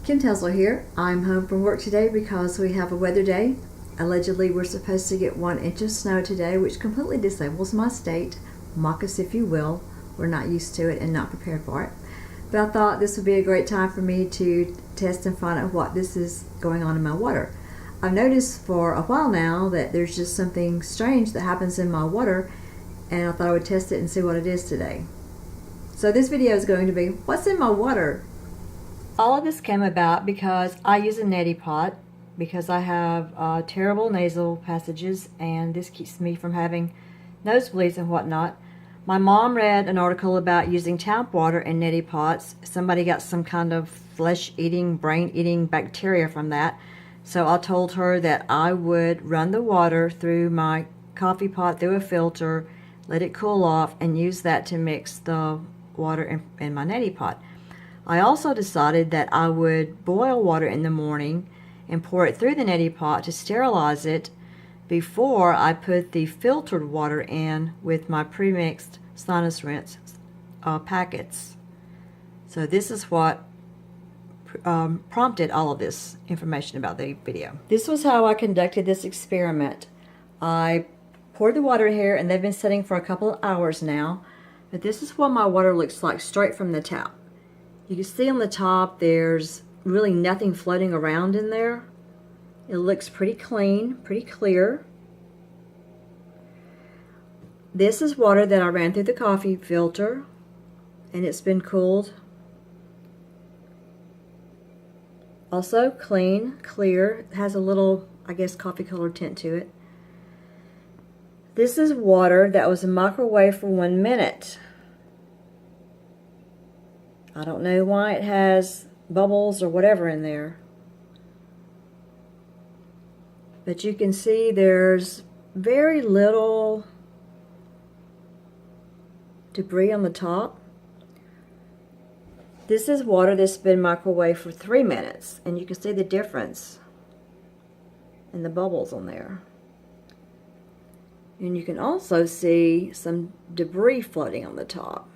Townsel here. I'm home from work today because we have a weather day. Allegedly, we're supposed to get 1 inch of snow today, which completely disables my state. Mock us if you will. We're not used to it and not prepared for it. But I thought this would be a great time for me to test and find out what this is going on in my water. I've noticed for a while now that there's just something strange that happens in my water, and I thought I would test it and see what it is today. So this video is going to be, what's in my water? All of this came about because I use a neti pot because I have terrible nasal passages, and this keeps me from having nosebleeds and whatnot. My mom read an article about using tap water in neti pots. Somebody got some kind of flesh-eating, brain-eating bacteria from that. So I told her that I would run the water through my coffee pot through a filter, let it cool off, and use that to mix the water in my neti pot. I also decided that I would boil water in the morning and pour it through the neti pot to sterilize it before I put the filtered water in with my pre-mixed sinus rinse packets. So this is what prompted all of this information about the video. This was how I conducted this experiment. I poured the water here, and they've been sitting for a couple of hours now, but this is what my water looks like straight from the tap. You can see on the top there's really nothing floating around in there. It looks pretty clean, pretty clear. This is water that I ran through the coffee filter, and it's been cooled. Also clean, clear. It has a little, I guess, coffee color tint to it. This is water that was microwaved for 1 minute. I don't know why it has bubbles or whatever in there. But you can see there's very little debris on the top. This is water that's been microwaved for 3 minutes, and you can see the difference in the bubbles on there. And you can also see some debris floating on the top.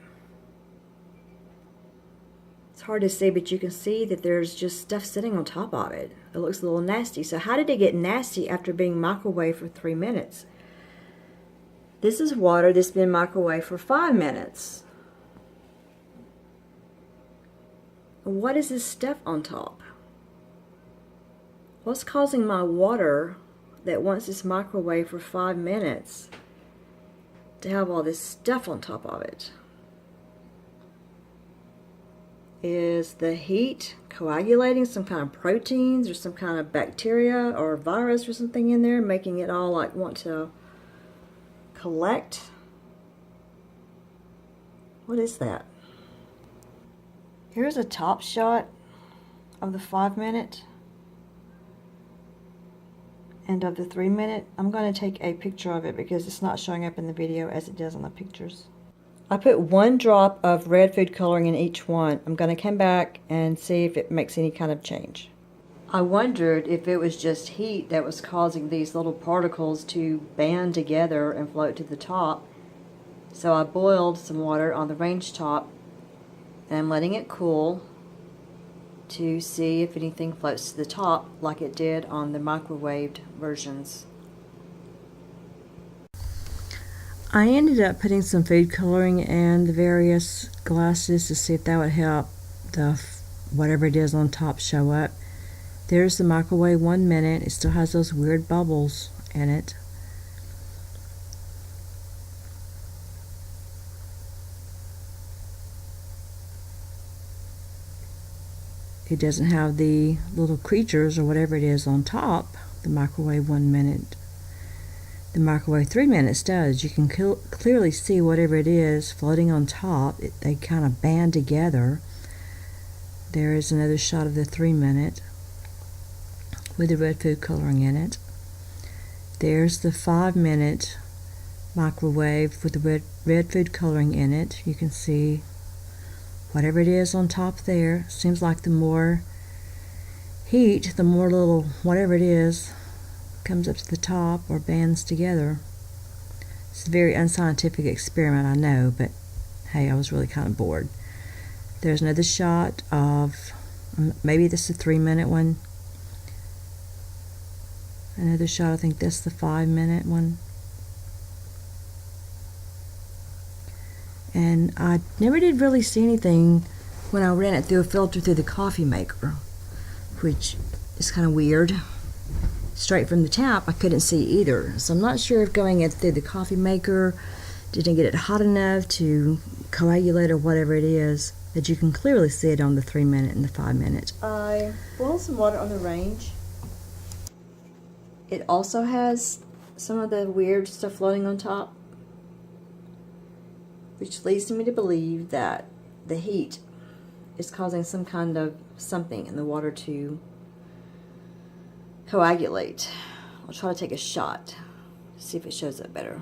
It's hard to see, but you can see that there's just stuff sitting on top of it. It looks a little nasty. So how did it get nasty after being microwaved for 3 minutes? This is water that's been microwaved for 5 minutes. What is this stuff on top? What's causing my water that once it's microwaved for 5 minutes to have all this stuff on top of it? Is the heat coagulating some kind of proteins or some kind of bacteria or virus or something in there, making it all like want to collect? What is that? Here's a top shot of the 5 minute and of the 3 minute. I'm going to take a picture of it because it's not showing up in the video as it does on the pictures. I put 1 drop of red food coloring in each one. I'm going to come back and see if it makes any kind of change. I wondered if it was just heat that was causing these little particles to band together and float to the top. So I boiled some water on the range top, and I'm letting it cool to see if anything floats to the top like it did on the microwaved versions. I ended up putting some food coloring in the various glasses to see if that would help the whatever it is on top show up. There's the microwave 1 minute. It still has those weird bubbles in it. It doesn't have the little creatures or whatever it is on top. The microwave 1 minute. The microwave 3 minutes does. You can clearly see whatever it is floating on top. They kind of band together. There is another shot of the 3 minute with the red food coloring in it. There's the 5 minute microwave with the red food coloring in it. You can see whatever it is on top there. Seems like the more heat, the more little whatever it is comes up to the top or bands together. It's a very unscientific experiment, I know, but hey, I was really kind of bored. There's another shot of Maybe this is a 3-minute one. Another shot, I think that's the 5-minute one. And I never did really see anything when I ran it through a filter through the coffee maker, which is kind of weird. Straight from the tap, I couldn't see either. So I'm not sure if going it through the coffee maker didn't get it hot enough to coagulate or whatever it is. But you can clearly see it on the 3-minute and the 5-minute. I boiled some water on the range. It also has some of the weird stuff floating on top, which leads me to believe that the heat is causing some kind of something in the water to coagulate. I'll try to take a shot, see if it shows up better.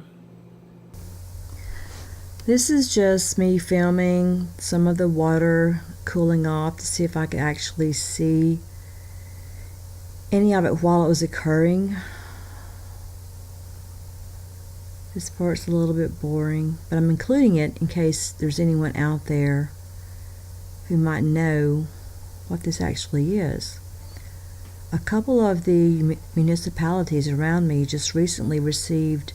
This is just me filming some of the water cooling off to see if I could actually see any of it while it was occurring. This part's a little bit boring, but I'm including it in case there's anyone out there who might know what this actually is. A couple of the municipalities around me just recently received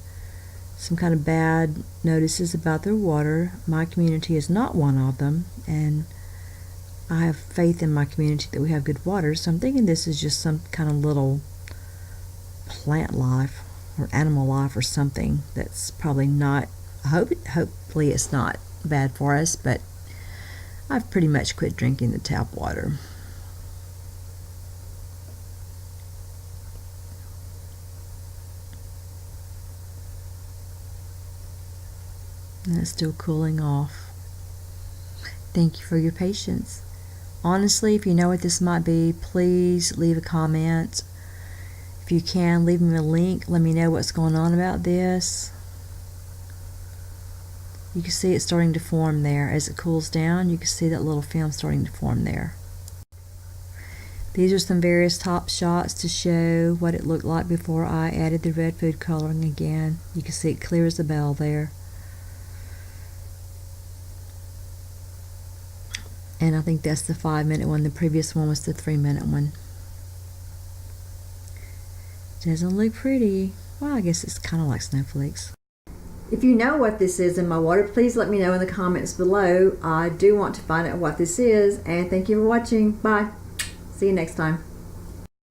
some kind of bad notices about their water. My community is not one of them, and I have faith in my community that we have good water, so I'm thinking this is just some kind of little plant life or animal life or something that's probably not, hopefully it's not bad for us, but I've pretty much quit drinking the tap water. And it's still cooling off. Thank you for your patience. Honestly, if you know what this might be, please leave a comment. If you can, leave me a link. Let me know what's going on about this. You can see it starting to form there. As it cools down, you can see that little film starting to form there. These are some various top shots to show what it looked like before I added the red food coloring again. You can see it clear as a bell there. And I think that's the 5-minute one. The previous one was the 3-minute one. Doesn't look pretty. Well, I guess it's kind of like snowflakes. If you know what this is in my water, please let me know in the comments below. I do want to find out what this is. And thank you for watching. Bye. See you next time.